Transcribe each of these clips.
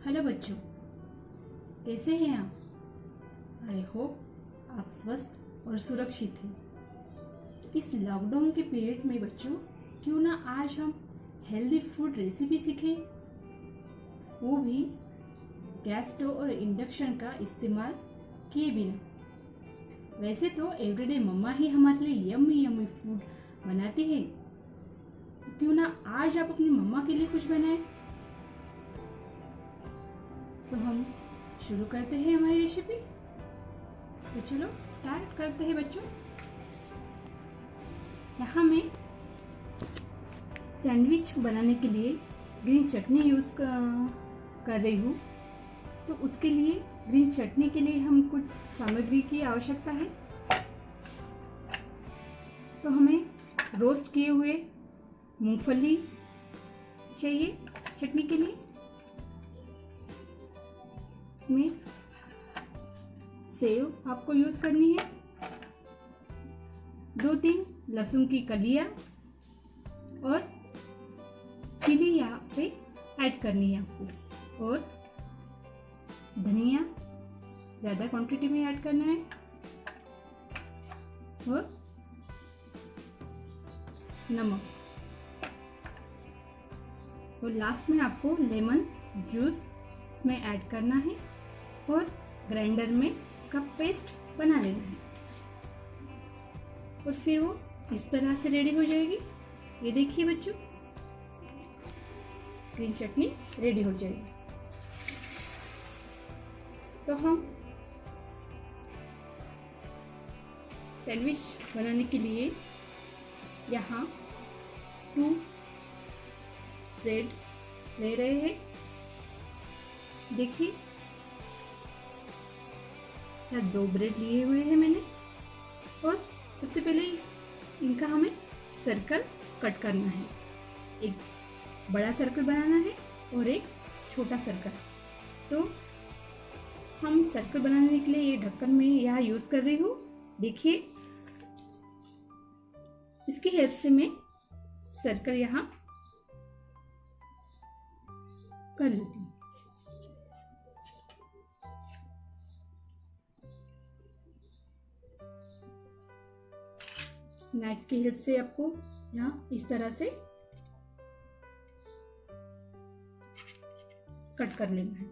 Hello बच्चों, कैसे हैं आप? आई होप आप स्वस्थ और सुरक्षित हैं। इस लॉकडाउन के पीरियड में बच्चों, क्यों ना आज हम हेल्दी फूड रेसिपी सीखें, वो भी गैस स्टोव और इंडक्शन का इस्तेमाल किए बिना। वैसे तो एवरीडे मम्मा ही हमारे लिए यम्मी यम्मी फूड बनाती है, क्यों ना आज आप अपनी मम्मा के लिए कुछ बनाएं। तो हम शुरू करते हैं हमारी रेसिपी। तो चलो स्टार्ट करते हैं बच्चों। यहाँ मैं सैंडविच बनाने के लिए ग्रीन चटनी यूज़ कर रही हूँ। तो उसके लिए ग्रीन चटनी के लिए हम कुछ सामग्री की आवश्यकता है। तो हमें रोस्ट किए हुए मूंगफली चाहिए चटनी के लिए। इसमें सेव आपको यूज करनी है, 2-3 लहसुन की कलियां और चिली यहाँ पे ऐड करनी है आपको, और धनिया ज़्यादा क्वांटिटी में ऐड करना है, और नमक, और लास्ट में आपको लेमन जूस इसमें ऐड करना है और ग्राइंडर में इसका पेस्ट बना लेना है। और फिर वो इस तरह से रेडी हो जाएगी। ये देखिए बच्चों, ग्रीन चटनी रेडी हो जाएगी। तो हम सैंडविच बनाने के लिए यहाँ 2 ब्रेड ले रहे हैं। देखिए, 2 ब्रेड लिए हुए हैं मैंने, और सबसे पहले इनका हमें सर्कल कट करना है। एक बड़ा सर्कल बनाना है और एक छोटा सर्कल। तो हम सर्कल बनाने के लिए ये ढक्कन में यहाँ यूज कर रही हूँ। देखिए, इसकी हेल्प से मैं सर्कल यहाँ कर लेती हूँ। नाइफ की हेल्प से आपको यहाँ इस तरह से कट कर लेना है।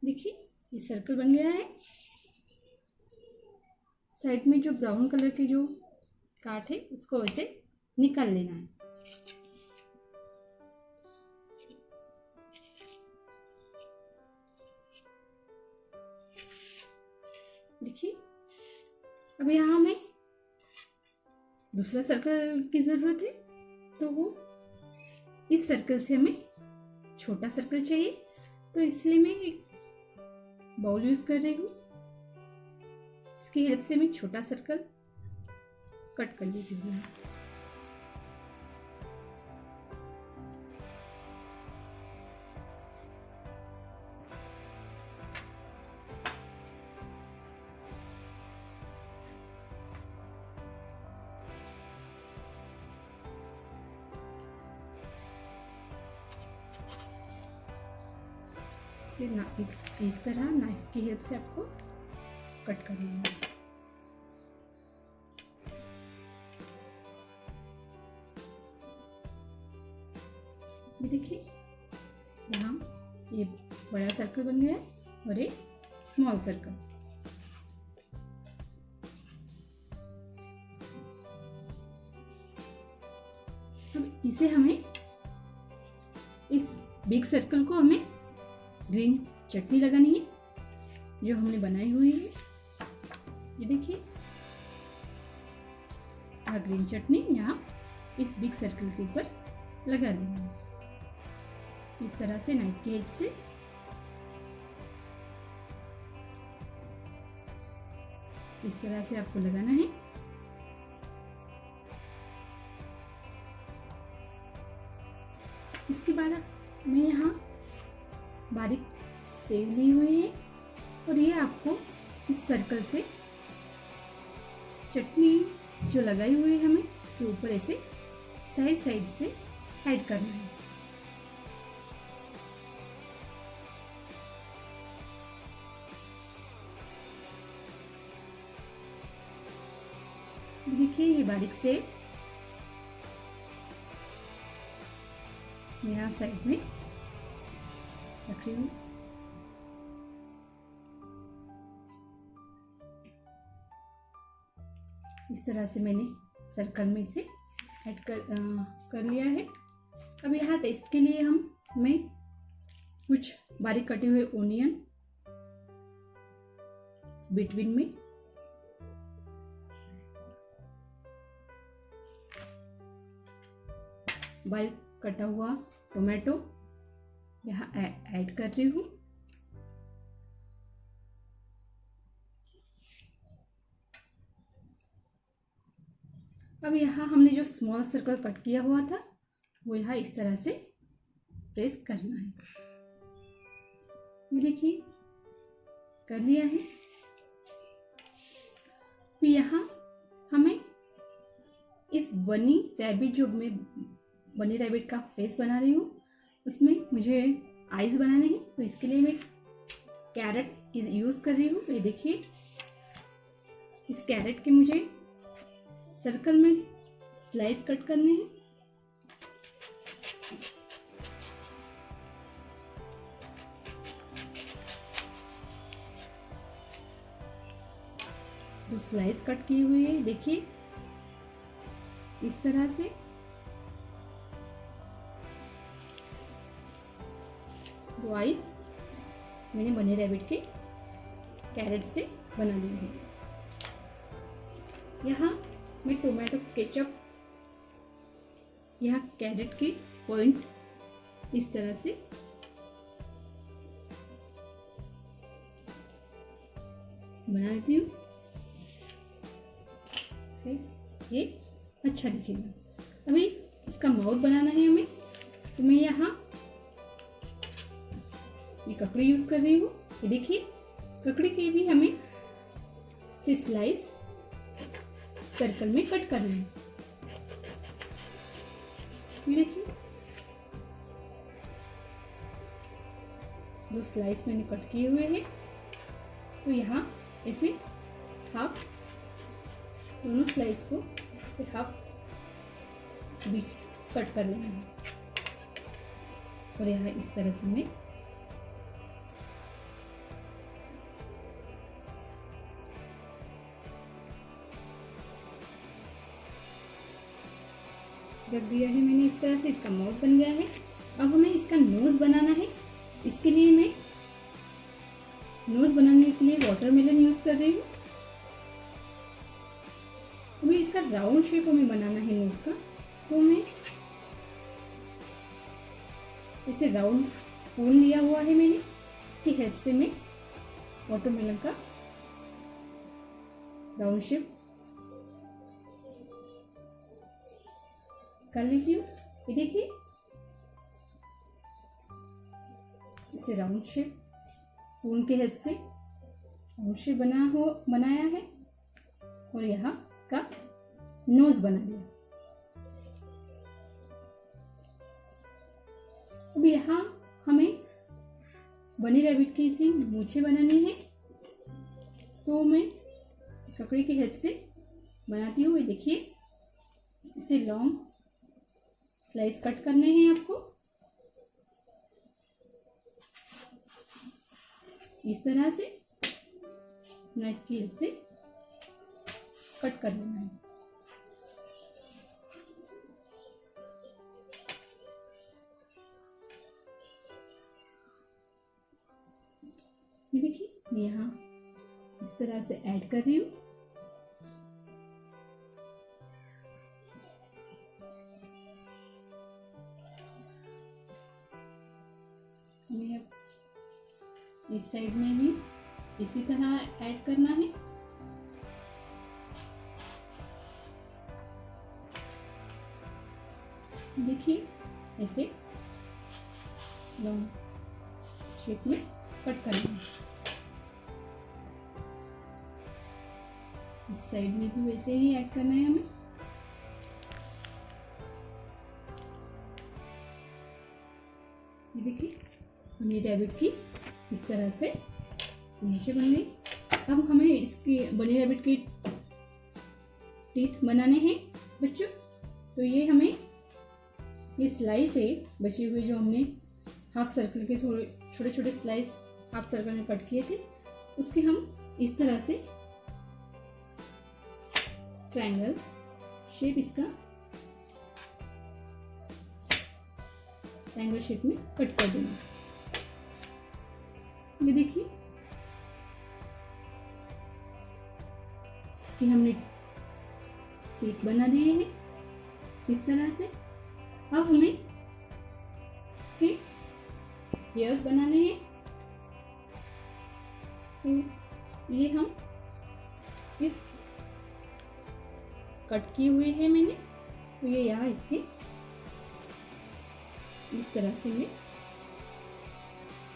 देखिए, ये सर्कल बन गया है। साइड में जो ब्राउन कलर के जो काट है उसको वैसे निकाल लेना है। देखिए, अब यहाँ हमें दूसरा सर्कल की जरूरत है। तो वो इस सर्कल से हमें छोटा सर्कल चाहिए, तो इसलिए मैं एक बाउल यूज कर रही हूँ। इसकी हेल्प से मैं छोटा सर्कल कट कर लेती हूँ। इस तरह नाइफ की हेल्प से आपको कट कर लेना है। ये देखिए, यहाँ ये बड़ा सर्कल बन गया है और एक स्मॉल सर्कल। अब इसे हमें, इस बिग सर्कल को हमें ग्रीन चटनी लगानी है जो हमने बनाई हुई है। ये देखिए, ग्रीन चटनी यहाँ इस बिग सर्कल के ऊपर लगा देना है। इस तरह से नाइफ की हेल्प से इस तरह से आपको लगाना है। इसके बाद मैं यहाँ बारीक सेव ली हुई है, और ये आपको इस सर्कल से चटनी जो लगाई हुई है हमें इसके ऊपर ऐसे साइड साइड से ऐड करना है। देखिए ये बारीक से यहाँ साइड में रख रही हूँ। इस तरह से मैंने सर्कल में इसे ऐड कर लिया है। अब यहाँ टेस्ट के लिए मैं कुछ बारीक कटे हुए ओनियन बिटवीन में बारीक कटा हुआ टोमेटो यहाँ ऐड कर रही हूँ। अब यहाँ हमने जो स्मॉल सर्कल कट किया हुआ था वो यहाँ इस तरह से प्रेस करना है। ये देखिए कर लिया है। फिर यहाँ हमें इस बनी रैबिट का फेस बना रही हूँ, उसमें मुझे आईज बनाने हैं, तो इसके लिए मैं कैरेट यूज कर रही हूँ। ये देखिए इस कैरेट के मुझे सर्कल में स्लाइस कट करने हैं। तो स्लाइस कट की हुई है, देखिए इस तरह से। दो आइज मैंने बने रैबिट के कैरेट से बना ली है। यहाँ मैं टोमेटो केचप यहाँ कैरेट की पॉइंट इस तरह से बना लेती हूँ, से ये अच्छा दिखेगा। अभी इसका माउथ बनाना है हमें, तो मैं यहाँ ये ककड़ी यूज कर रही हूँ। ये देखिए ककड़ी की भी हमें से स्लाइस सर्कल में कट करना है। ये देखिए दो स्लाइस मैंने कट किए हुए हैं, तो यहाँ ऐसे हाफ दोनों स्लाइस को ऐसे हाफ भी कट कर लेना है। और यहाँ इस तरह से मैं रख दिया है मैंने इस तरह से। इसका माउथ बन गया है। अब हमें इसका नोज बनाना है। इसके लिए मैं नोज बनाने के लिए वाटरमेलन यूज कर रही हूँ। हमें इसका राउंड शेप हमें बनाना है नोज का, तो मैं इसे राउंड स्पून लिया हुआ है मैंने, इसकी हेल्प से मैं वाटरमेलन का राउंड शेप कर लेती हूँ। ये देखिए इसे राउंड शेप स्पून के हेल्प से राउंड शेप बनाया है और यहाँ इसका नोज बना दिया। अब यहाँ हमें बनी रैबिट की इसी मूछें बनानी है, तो मैं ककड़ी की हेल्प से बनाती हूँ। ये देखिए इसे लॉन्ग स्लाइस कट करने हैं आपको इस तरह से नाइफ की हेल्प से कट कर लेना है। ये देखिए यहाँ इस तरह से ऐड कर रही हूँ। इस साइड में भी इसी तरह ऐड करना है। देखिए ऐसे लॉन्ग शेप में कट करना है। इस साइड में भी वैसे ही ऐड करना है हमें। ये देखिए हमने रैबिट की इस तरह से नीचे बन गई। अब हमें इसकी बनी रैबिट की टीथ बनाने हैं बच्चों। तो ये हमें इस स्लाइस से बचे हुए जो हमने हाफ सर्कल के थोड़े छोटे छोटे स्लाइस हाफ सर्कल में कट किए थे, उसके हम इस तरह से ट्रायंगल शेप इसका ट्रायंगल शेप में कट कर देंगे। ये देखिए इसके हमने टीथ बना दिए हैं इस तरह से। अब हमें इसके हेयर्स बनाने हैं। तो ये हम इस कट किए हुए हैं मैंने, तो ये यहाँ इसके इस तरह से मैं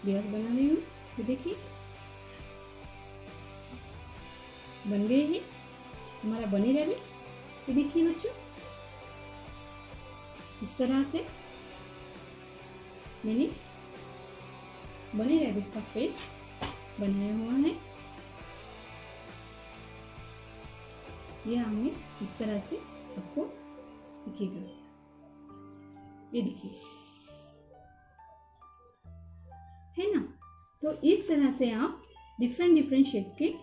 हेयर्स बना रही हूँ। तो देखिए बन गए हैं हमारा बनी रैबिट। ये देखिए बच्चों इस तरह से मैंने बनी रैबिट का फेस बनाया हुआ है। यह हमें इस तरह से आपको दिखेगा। ये देखिए है ना। तो इस तरह से आप डिफरेंट डिफरेंट शेप के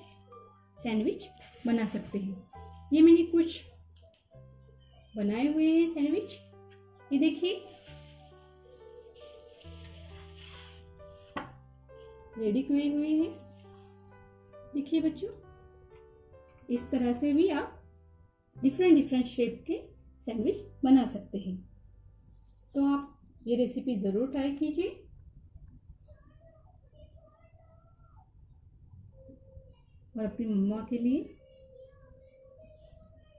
सैंडविच बना सकते हैं। ये मैंने कुछ बनाए हुए हैं सैंडविच। ये देखिए रेडी किए हुए हैं। देखिए बच्चों इस तरह से भी आप डिफरेंट डिफरेंट शेप के सैंडविच बना सकते हैं। तो आप ये रेसिपी ज़रूर ट्राई कीजिए और अपनी मम्मा के लिए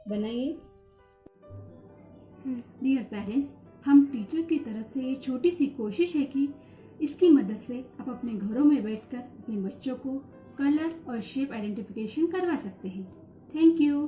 बनाइए। डियर पेरेंट्स, हम टीचर की तरफ से ये छोटी सी कोशिश है कि इसकी मदद से आप अपने घरों में बैठकर अपने बच्चों को कलर और शेप आइडेंटिफिकेशन करवा सकते हैं। Thank you.